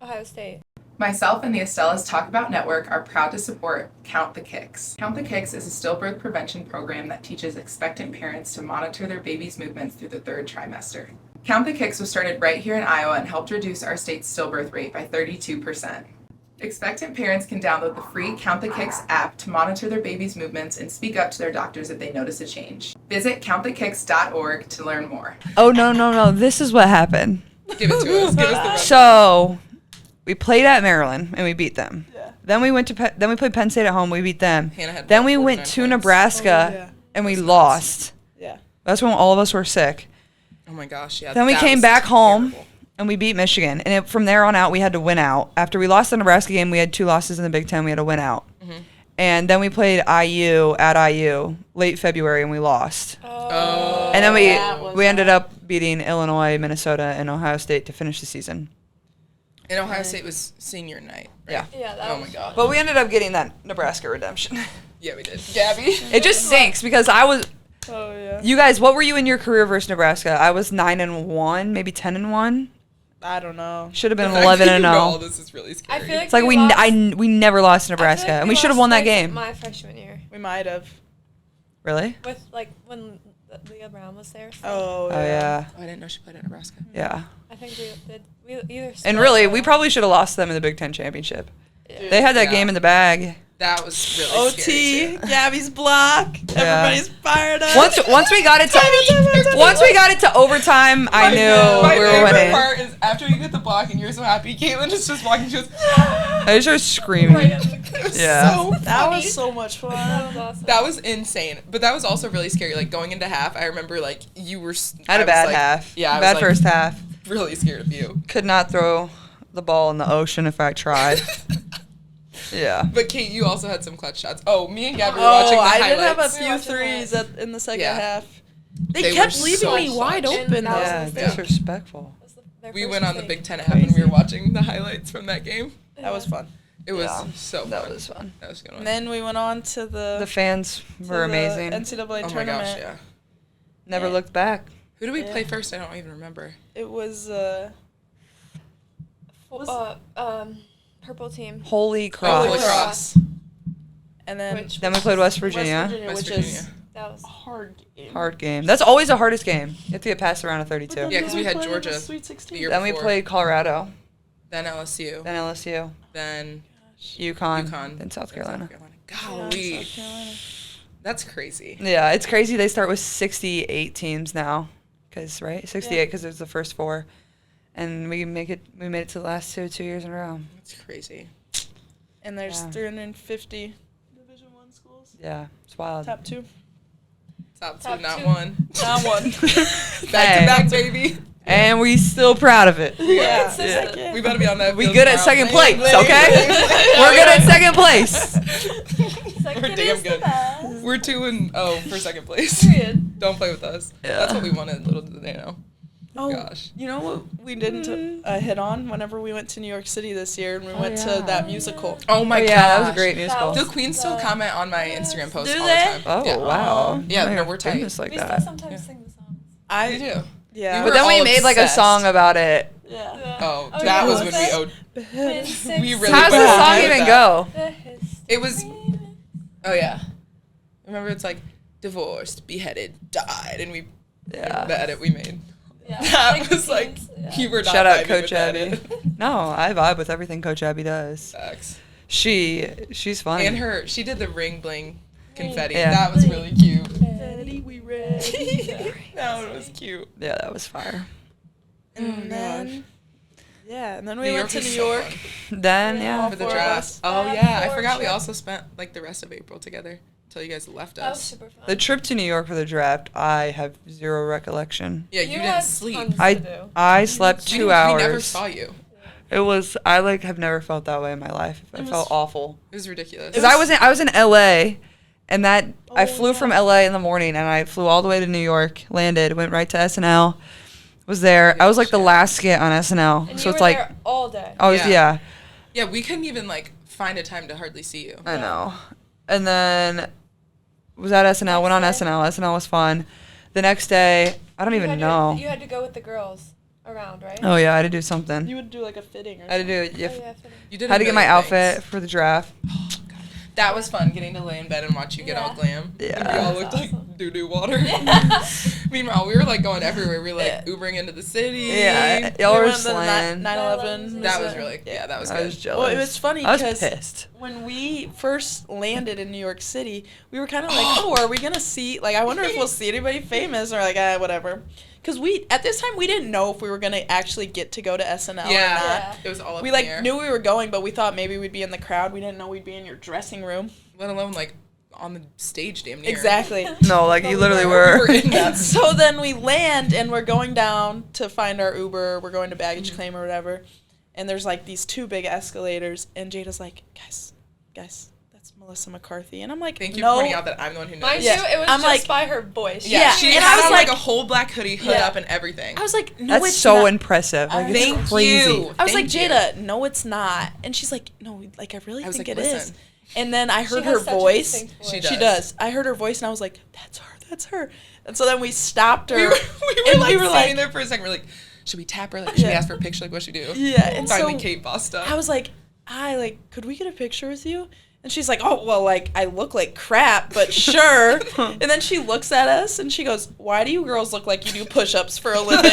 Ohio State. Myself and the Estella's Taco-Bout Network are proud to support Count the Kicks. Count the Kicks is a stillbirth prevention program that teaches expectant parents to monitor their baby's movements through the third trimester. Count the Kicks was started right here in Iowa and helped reduce our state's stillbirth rate by 32%. Expectant parents can download the free Count the Kicks app to monitor their baby's movements and speak up to their doctors if they notice a change. Visit counttthekicks.org to learn more. Oh, no. This is what happened. Give it to us. Give us the run. So, we played at Maryland, and we beat them. Yeah. Then we played Penn State at home, we beat them. Hannah had Then about we went 49 to points. Nebraska, Oh, yeah. and we That's nuts. lost. Yeah. That's when all of us were sick. Oh my gosh, yeah. Then we that came was back home, terrible. and we beat Michigan. And from there on out, we had to win out. After we lost the Nebraska game, we had 2 losses in the Big Ten. We had to win out. Mhm. And then we played IU at IU late February, and we lost. Oh. And then that was we ended up beating Illinois, Minnesota, and Ohio State to finish the season. And Ohio State was senior night, right? Yeah. Yeah, that Oh was my god. But we ended up getting that Nebraska redemption. Yeah, we did. Gabbie. It just stinks because Oh yeah. you guys, what were you in your career versus Nebraska? I was 9-1, maybe 10-1. I don't know. Should have been The fact that 11-0. you know all this is really scary. I feel like It's like we never lost to Nebraska, and we should have won that game. My freshman year, We might have. Really? with like when Leah Brown was there. So Oh Oh yeah, Oh, I didn't know she played at Nebraska. yeah. I think we did. We either. And split really, or- we probably should have lost them in the Big Ten championship. Yeah. They had that Yeah. game in the bag. That was really scary OT, too. Gabby's block. Yeah. Everybody's fired up. Once we got it to overtime, I knew My we were favorite winning. part is after you get the block and you're so happy, Caitlin is just walking. She goes, I just started screaming. It was Yeah. so That funny. was so much That fun. was awesome. That was insane, but that was also really scary. Like going into half, I remember like you were. I had a was, bad like- half. Yeah, I was, bad like, first half. Really scared of you. Could not throw the ball in the ocean if I tried. Yeah. But Kate, you also had some clutch shots. Oh, me and Gabby were watching the I highlights. did have a We few were watching threes in the second Yeah. half. They, They kept were leaving so me wide clutch. open. And that was Yeah, a mistake. disrespectful. That was their We first went on the mistake. Big Ten app and we were watching the highlights from that game. That was fun. It was Yeah, so fun. That was fun. That was a good one. And then we went on to The the fans were the amazing. NCAA Oh my tournament. gosh, yeah. Never Yeah. looked back. Who did we Yeah. play first? I don't even remember. It was Purple team. Holy Oh, cross. Holy Cross. and then Which Then we played West Virginia. West which Virginia. is That was. a hard game. Hard game. That's always the hardest game. You have to get past the round of But 32. then Yeah, 'cause we had played in the Georgia Sweet 16. the year Then we before. played Colorado, Then LSU. then LSU, Then UConn, UConn. then South Carolina. Golly. South Carolina. That's crazy. Yeah, it's crazy. They start with 68 teams now, right? 68 because there's the first 4, and we made it to the last 2 years in a row. That's crazy. And there's Yeah. 350 Division I schools. Yeah, it's wild. Top 2. Top Top two, not two. one. Not one. Back Hey. to back, baby. And we still proud of it. Yeah. Yeah. We better be on that. We field good at tomorrow. second place, Bling, okay? bling, bling. We're good at second place. Second We're damn is good. the best. We're 2-0 for second place. Period. Don't play with us. Yeah. That's what we wanted. Little did they know. Oh, Gosh. you know what we didn't hit on whenever we went to New York City this year and we went yeah. to that musical. Oh my Oh, gosh. yeah, that was a great musical. Do queens still comment on my Instagram posts Do all they? the time? Oh, yeah. wow. Yeah, They're no, we're tight. famous like We still that. sometimes sing the songs. I We do. Yeah. We But then we all made like a obsessed. song about it. Yeah. Oh, Oh, that yeah. was What when was we it? owed. When six We really How's went the all song in with even that. go? The history. It was. Oh yeah. Remember, it's like divorced, beheaded, died, and we Yeah. the edit we made. Yeah. That the was like scenes, yeah. you were not Shout out vibing Coach with that Abby. edit. No, I vibe with everything Coach Abby does. Facts. She's funny. And she did the ring bling confetti. Yeah. That was really cute. Daddy, we ready. That one was cute. Yeah, that was fire. And then, and then we New went York to was New so York. fun. Then Yeah. yeah. For the Four of draft. us. Oh Yeah, yeah, I four forgot we trips. also spent like the rest of April together until you guys left That was us. super fun. The trip to New York for the draft, I have zero recollection. Yeah, you had didn't sleep. tons to I do. I slept We 2 didn't- hours. We never saw you. It was I like have never felt that way in my life. I It was- felt awful. It was ridiculous. Because I was in LA, and I Oh, flew yeah. from LA in the morning, and I flew all the way to New York, landed, went right to SNL, was there. I was like the last skit on SNL, And so you it's were like there all day. I was Yeah. yeah, Yeah, we couldn't even like find a time to hardly see you. I know. And then was at SNL, went on Next day? SNL. SNL was fun. The next day, I don't You even had know. You had to go with the girls around, right? Oh yeah, I had to do something. You would do like a fitting or I had to something. do it. Oh, Yeah, yeah, fitting. You did. had a to get my million outfit things. for the draft. That was fun, getting to lay in bed and watch you get all Yeah. glam. Yeah. And we all That's looked like awesome. doo-doo water. Meanwhile, we were like going everywhere. We were like Ubering into the city. Yeah, y'all We were went to the slaying. 9/11. That was really, yeah, that was I good. was jealous. Well, it was funny I was because pissed. when we first landed in New York City, we were kind of like, oh, are we going to see, like, I wonder if we'll see anybody famous or like, whatever. Because at this time, we didn't know if we were going to actually get to go to SNL or Yeah. not. Yeah. It was all up We in the like air. knew we were going, but we thought maybe we'd be in the crowd. We didn't know we'd be in your dressing room. Let alone like on the stage damn near. Exactly. No, like you literally We were. were in that. So then we land and we're going down to find our Uber. We're going to baggage claim or whatever. And there's like these 2 big escalators. And Jada's like, guys, that's Melissa McCarthy. And I'm like, Thank you no. for pointing out that I'm the one who knows. Mind Yeah. you, it was I'm just like- by her voice. Yeah, Yeah, she and had I was on like like- a whole black hoodie, hood Yeah. up, and everything. I was like, no, That's it's so not. impressive. Like it's Thank crazy. you. I was like, Thank you. Jada, no, it's not. And she's like, no, like, I really I was think like, it is. listen. And then I She heard has her such a voice. distinct She voice. She does. I heard her voice and I was like, that's her. And so then we stopped her. we were and like we were standing like, there for a second. We're like, should we tap her? Like, should we Yeah. ask for a picture? Like, what should we do? yeah. And Finally, so Kate bossed up. I was like, could we get a picture with you? And she's like, oh, well, like, I look like crap, but sure. And then she looks at us and she goes, why do you girls look like you do push-ups for a living?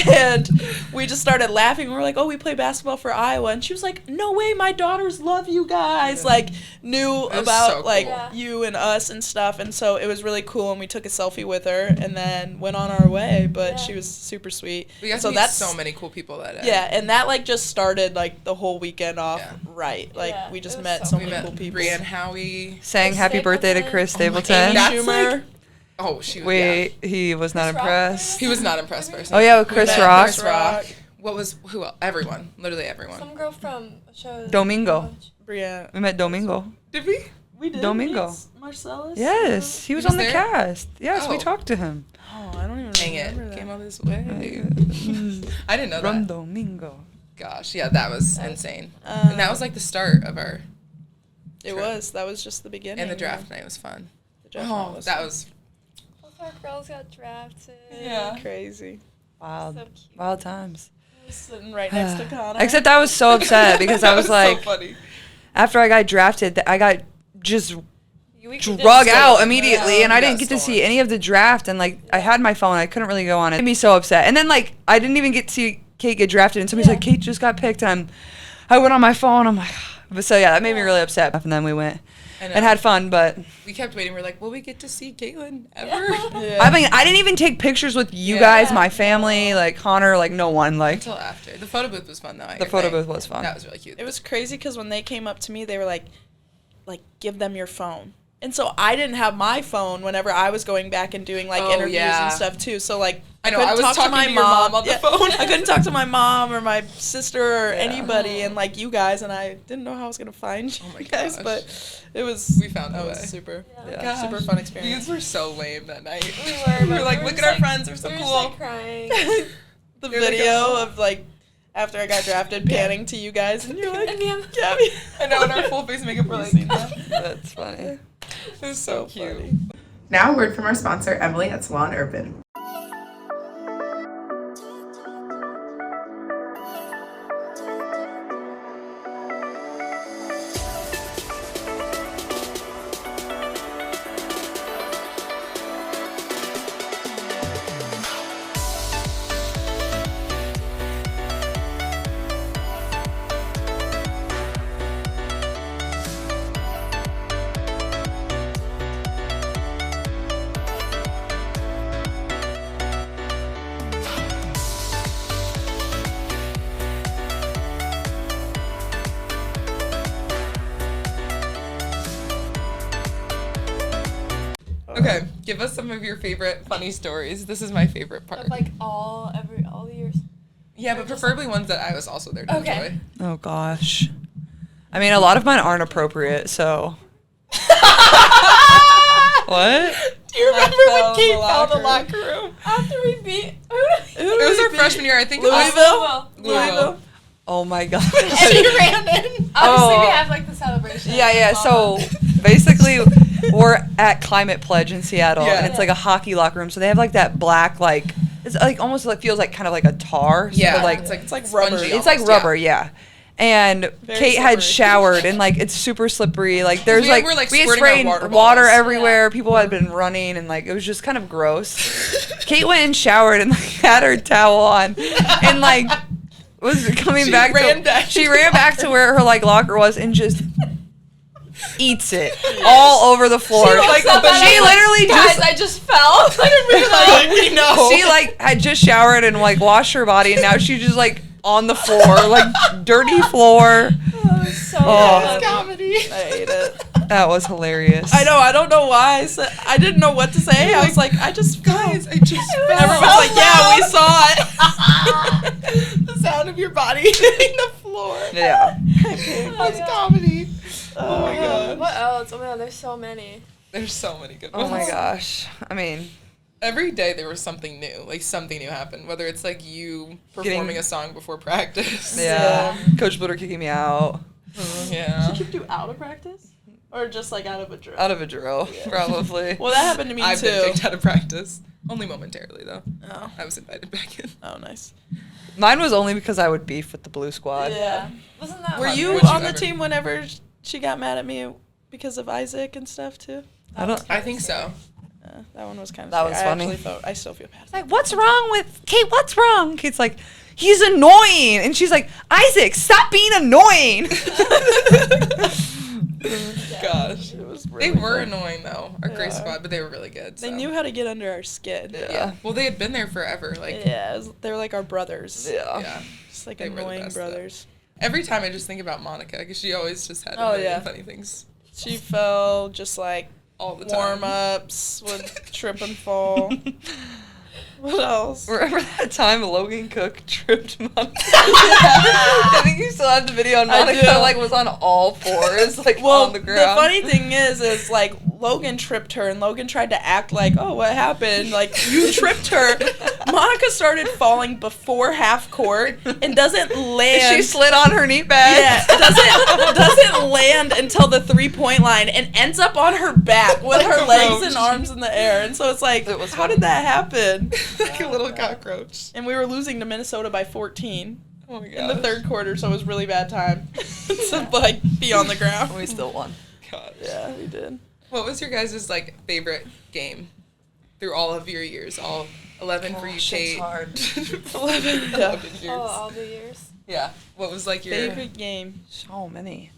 And we just started laughing. We were like, oh, we play basketball for Iowa. And she was like, no way, my daughters love you guys. Like, knew was about, so like, cool. Yeah. you and us and stuff. And so it was really cool. And we took a selfie with her and then went on our way. But Yeah. she was super sweet. we got so to meet that's so many cool people that day. yeah, and that like just started like the whole weekend off Yeah. right. Like Yeah, we just it was met so so We many met cool people. Brianne Howie. Saying Chris happy birthday to Stapleton. Chris Oh my God, Stapleton. that's Schumer. like- Oh, she was. Yeah. He was not Chris Rock impressed. was He was not impressed first. Oh yeah, with Chris met Rock. Chris Rock. What was who else? Everyone, literally everyone. Some girl from a show. that Domingo. I watch. Brianne. We met Domingo. Did we? We did. Domingo. Yes, Marcellus. Yes, he was was on the there? cast. Yes, we Oh. talked to him. Oh, I don't even Dang remember it! that. Came all this way. Mm. I didn't know From that. Domingo. Gosh, yeah, that was insane. Um, And that was like the start of our. It trip. was. That was just the beginning. And the draft night was fun. The draft night Oh, was that was. Both our girls got drafted. crazy. Wild, So cute. wild times. Sitting right next to Connor. Except I was so upset because I That was like, so funny. after I got drafted, I got just We drug out immediately, Yeah. and I You didn't got get to see stolen. any of the draft. And like, I had my phone, I couldn't really go on it. It made me so upset. And then like, I didn't even get to see Kate get drafted, and somebody's Yeah. like, Kate just got picked, and I went on my phone. I'm like, but so yeah, that made me really upset. And then we went I know. and had fun, but We kept waiting. We're like, will we get to see Caitlin ever? Yeah. I mean, I didn't even take pictures with you Yeah. guys, my family, like Connor, like no one, like Until after. The photo booth was fun though. the photo booth was fun. That was really cute. It was crazy because when they came up to me, they were like, give them your phone. And so I didn't have my phone whenever I was going back and doing like interviews and stuff too. So like I know I was talking to your mom on the phone. I couldn't talk to my mom or my sister or anybody, and like you guys, and I didn't know how I was gonna find you guys, but it was we found a way. Super Super fun experience. You guys were so lame that night. We were like, look at our friends, they're so we were cool. Just, like, crying. The video of like after I got drafted, panning to you guys, and you're like, Gabbie. I know, and our full face makeup, we're like, That's funny. it was so cute. Funny. Now, a word from our sponsor, Emily at Salon Urban. Okay, give us some of your favorite funny stories. This is my favorite part. Of like all the years. Yeah, but preferably ones that I was also there to enjoy. Oh gosh. I mean, a lot of mine aren't appropriate, so. What? Do you remember when Kate fell in the locker room? After we beat It was our freshman year, I think. Louisville. Oh my god. And he ran in. Obviously, we have like the celebration. Yeah. So basically, we're at Climate Pledge in Seattle, and it's like a hockey locker room. So they have like that black, like it's like almost like feels like kind of like a tar. So Yeah, like it's like rubber. spongy it's like almost, rubber, yeah. And Very Kate had slippery. showered, and like it's super slippery. Like there's We like were, like, we had squirting our sprayed water balls. everywhere. People had been running, and like it was just kind of gross. Kate went and showered and like had her towel on, and like was coming She back. ran back She to ran the back to where her like locker was and just eats it all over the floor. Like, She literally just I just fell. We know. she like had just showered and like washed her body, and now she's just like on the floor, like dirty floor. So Oh. Comedy. I hate it. That was hilarious. I know. I don't know why. I didn't know what to say. I was like, I just Guys, I just fell. Everyone's like, yeah, we saw it. The sound of your body hitting the floor. Yeah. That's comedy. Oh my god. What else? Oh my god, there's so many. There's so many good ones. Oh my gosh. I mean, Every day there was something new. Like something new happened. Whether it's like you performing Getting- a song before practice. yeah. Coach Blitter kicking me out. Yeah. She kicked you out of practice? Or just like out of a drill? Out of a drill, probably. Well, that happened to me I've too. been kicked out of practice. Only momentarily though. Oh. I was invited back in. Oh, nice. Mine was only because I would beef with the blue squad. Yeah. Wasn't that Were fun? you Would you on the ever? team whenever she got mad at me because of Isaac and stuff too? I don't. I think so. That one was kind of That was funny. I still feel bad. Like, what's wrong with Kate? What's wrong? Kate's like, he's annoying, and she's like, Isaac, stop being annoying. Gosh. It was They really were fun. annoying though. Our Grace Yeah. squad, but they were really good. They so. knew how to get under our skin. Yeah. Well, they had been there forever. Like Yeah, they were like our brothers. yeah. Just like They were the annoying best, though. brothers. Every time I just think about Monica because she always just had a Oh, million yeah. funny things She fell just like all the time. warm ups, would trip and fall. What else? Remember that time Logan Cook tripped Monica? I think you still have the video, and I Monica do. like was on all fours, like Well, on the ground. funny thing is like Logan tripped her, and Logan tried to act like, "Oh, what happened? Like you tripped her." Monica started falling before half court and doesn't land. She slid on her knee pad. Yeah, doesn't land until the 3-point line and ends up on her back with Like her a legs roach. and arms in the air. And so it's like, It was how funny. did that happen? Like a little cockroach. And we were losing to Minnesota by 14 Oh my god. in the third quarter, so it was really bad time to like be on the ground. We still won. God. Yeah, we did. What was your guys' like favorite game through all of your years? All 11 for you, Gosh, Kate. it's hard. 11 years. Oh, all the years. Yeah. What was like your Favorite game. So many.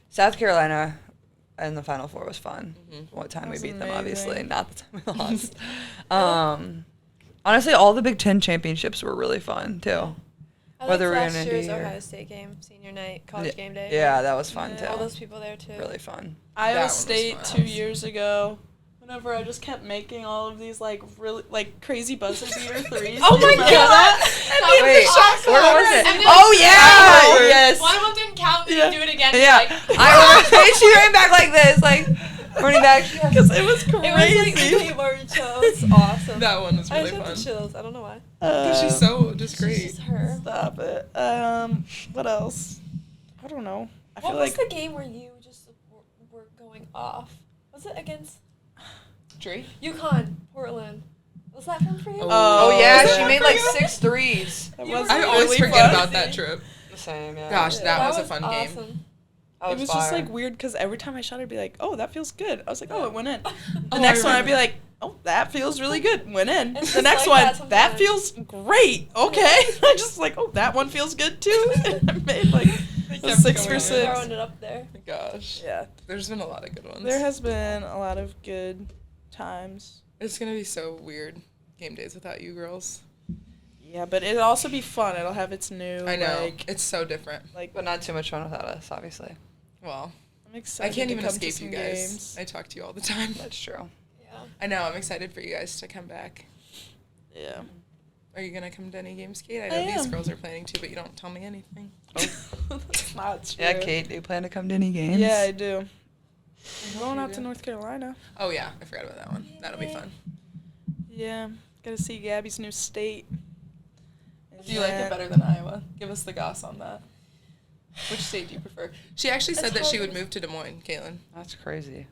South Carolina in the Final Four was fun. What time we was beat them, obviously, amazing. not the time we lost. Honestly, all the Big Ten championships were really fun too. I whether we're last gonna year's do here. Ohio State game, senior night, college game day. Yeah, that was fun All too. those people there too. Really fun. That one Iowa was State fun. 2 years ago. Whenever I just kept making all of these like really like crazy buzzer beater threes. Oh Do my you remember God. that? Wait, where was it? And then Oh yeah! Yes. One of them didn't count. We Yeah. do it again. Yeah. Like, I remember she ran back like this, like running back. Because it was crazy. it was like the Gabbie Marshall. It was awesome. That one was I really just fun. have the chills. I don't know why. She's so just It's great. just her. Stop it. What else? I don't know. I What feel was like the game where you just were going off? Was it against Drake? UConn, Portland? Was that fun for you? Oh yeah, was she it made for like you? 6 threes. That You was were I always really forget fun. about that trip. Same, yeah. Gosh, that was a fun game. awesome. That It was just fire. like weird because every time I shot, I'd be like, "Oh, that feels good." I was like, "Oh, it went in." The Oh, next I one, I'd be remember. like, "Oh, that feels really good." Went in. It's The just next like one, that that sometimes. feels great. Okay. I just like, "Oh, that one feels good too." And I made like a kept 6 for going. 6. Throwing it up there. Gosh. Yeah, There's been a lot of good ones. there has been a lot of good times. It's gonna be so weird game days without you girls. Yeah, but it'll also be fun. It'll have its new. I know. Like, It's so different. But not too much fun without us, obviously. Well, I'm excited. I can't to even come to escape some you guys. games. I talk to you all the time. That's true. Yeah. I know. I'm excited for you guys to come back. Yeah. Are you gonna come to any games, Kate? I I know these am. girls are planning to, but you don't tell me anything. That's not true. Yeah, Kate, do you plan to come to any games? Yeah, I do. I'm going you out do. to North Carolina. Oh yeah, I forgot about that one. That'll be fun. Yeah, gotta see Gabby's new state. Do you like it better than Iowa? Give us the goss on that. Which state do you prefer? She actually said that she would move to Des Moines, Caitlin. That's crazy.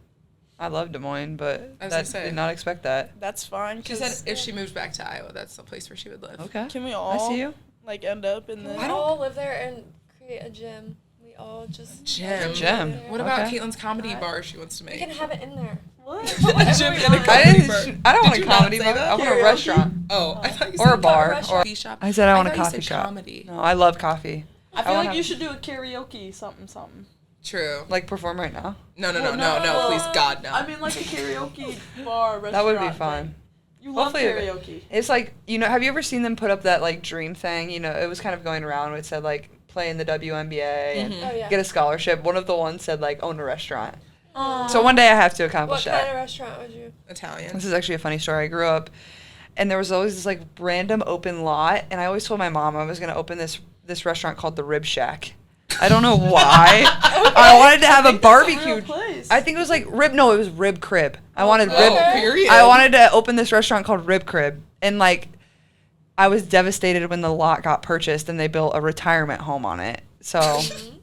I love Des Moines, but I was gonna that say. did not expect that. That's fine. She said if she moved back to Iowa, that's the place where she would live. Okay. Can we I all see you. like end up in the? We all live there and create a gym. We all just Gym. Gym. What about Okay. Caitlin's comedy bar she wants to We make? can have it in there. What? A gym and a I comedy bar. didn't. I don't want Did a you not comedy say bar. that? I want a Karaoke? restaurant Oh, I thought you or said a bar. restaurant. Or Coffee shop. I said I want a thought you coffee said shop. Comedy. No, I love coffee. I feel wanna like you have- should do a karaoke something. True. Like perform right now. No, Well, please, God, no. I mean, like a karaoke bar restaurant. That would be thing. fun. You love Hopefully- karaoke. It's like, you know, have you ever seen them put up that like dream thing? You know, it was kind of going around where it said like play in the WNBA and Oh yeah. get a scholarship. One of the ones said like own a restaurant. Aw. So one day I have to accomplish What that. kind of restaurant would you? Italian. This is actually a funny story. I grew up, and there was always this like random open lot, and I always told my mom I was gonna open this restaurant called the Rib Shack. I don't know why. I wanted to have a barbecue. Real place. I think it was like rib. No, it was Rib Crib. I wanted Oh, rib. period. I wanted to open this restaurant called Rib Crib, and like, I was devastated when the lot got purchased and they built a retirement home on it. So,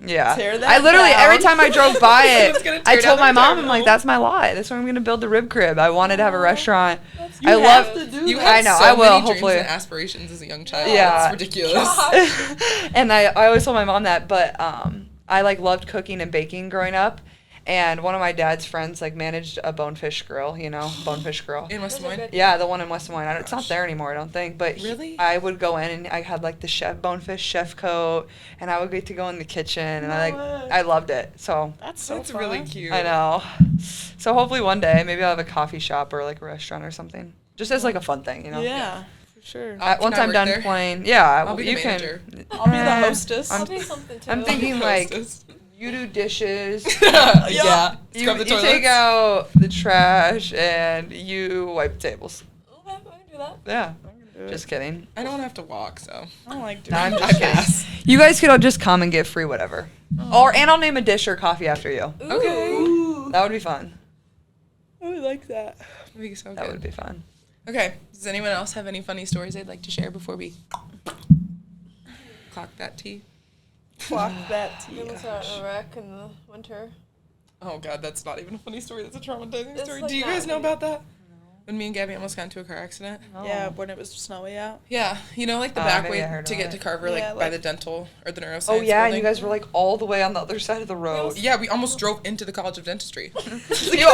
yeah. Tear that I literally every down. time I drove by Someone's it, gonna I tear told down my the mom, I'm retirement like, home. "That's my lot. That's where I'm gonna build the Rib Crib." I wanted to have a restaurant. You I have love. to do You that. had I know, so I will, many hopefully. dreams and aspirations as a young child. Yeah. It's ridiculous. And I always told my mom that, but I like loved cooking and baking growing up, and one of my dad's friends like managed a Bonefish Grill, you know, Bonefish Grill. In West Those are Des Moines? good. Yeah, the one in West Des Moines. It's not there anymore, I don't think. But Really? I would go in and I had like the Bonefish chef coat, and I would get to go in the kitchen, and No way. I loved it. So That's so That's fun. really cute. I know. So hopefully one day maybe I'll have a coffee shop or like a restaurant or something, just as like a fun thing, you know. Yeah, for sure. Can Once I I'm work done there? playing, yeah, I'll be the you manager. can. I'll be the Eh, hostess. I'll do something too. I'm thinking like Hostess. you do dishes. Yeah. You, Scrub the you take toilets. out the trash and you wipe tables. Okay, I can do that. Yeah. Do it. Just kidding. I don't have to walk, so. I don't like doing No, I'm that. just kidding. You guys could all just come and get free whatever. And I'll name a dish or coffee after you. Okay. Ooh, That would be fun. I would like that. That'd be so That good. would be fun. Okay. Does anyone else have any funny stories they'd like to share before we clock that tea? Clock that We tea. almost got in a wreck in the winter. Oh God, that's not even a funny story. That's a traumatizing It's story. like Do you not guys know funny. about that? When me and Gabbie almost got into a car accident. Yeah, when it was snowy out. Yeah, you know, like the Oh, back maybe way I heard to about get to it. Carver, like Yeah, by like- the dental or the neuroscience. Oh yeah, and building. you guys were like all the way on the other side of the road. Yeah, we almost drove into the College of Dentistry. You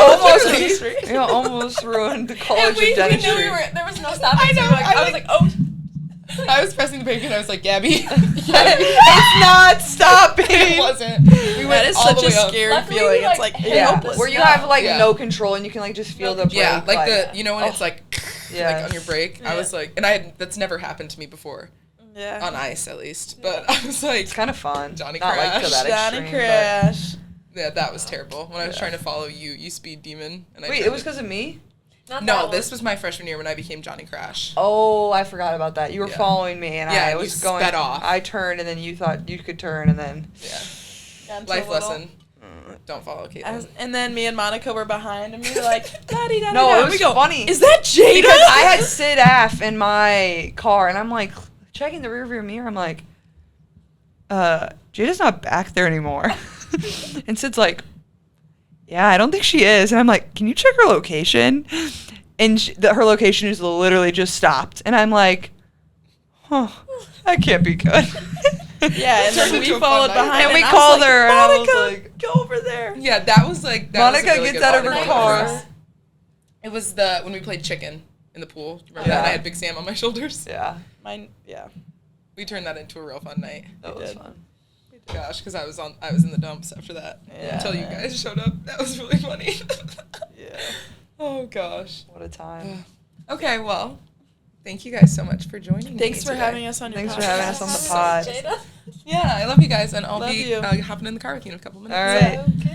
almost ruined the And college we of knew dentistry. there was no stopping. I know, So I was like, oh. I was pressing the brake and I was like, Gabbie. It's not stopping. It wasn't. We That went is all such the a way up. scary Luckily, feeling. we, It's like, like hit Yeah, up the where you snow. have like Yeah. no control and you can like just feel the brake. Yeah, like the, you know when oh, it's like, yes. like on your brake. I was like, and that's never happened to me before. Yeah. on ice at least. But I was like, It's kind of fun. Johnny Not like to Crash. that Johnny extreme, Crash. yeah, that was terrible. When I was trying to follow you, you speed demon. And Wait, it was because of me? Not No, that this one. was my freshman year when I became Johnny Crash. Oh, I forgot about that. You were Yeah. following me, and Yeah, I and was you going. sped off. I turned, and then you thought you could turn, and then. Yeah. Got into a Life little- lesson. Don't follow Caitlin. And then me and Monica were behind, and we were like, "Daddy, daddy." No, daddy." it was We go, funny. Is that Jada? Because I had Sid Aff in my car, and I'm like checking the rearview mirror. I'm like, Jada's not back there anymore. And Sid's like, yeah, I don't think she is. And I'm like, can you check her location? And her location is literally just stopped. And I'm like, huh, that can't be good. Yeah, and Turned then into we a fun followed night. behind, And we I was called like, her, and I was Monica, like- go over there. Yeah, that was like that was a Monica really gets good out of her bonding car. moment for us. It was the when we played chicken in the pool. Do you remember Yeah. that? And I had Big Sam on my shoulders. Yeah, Yeah. We turned that into a real fun night. that We was did. fun. Gosh, because I was in the dumps after that Yeah. until you guys showed up. That was really funny. Yeah. Oh gosh. What a time. Okay, well, thank you guys so much for joining me. Thanks for today. having us on your Thanks podcast. for having us on the pod. Jada. Yeah, I love you guys, and I'll Love be you. hopping in the car with you in a couple minutes. All right. Okay.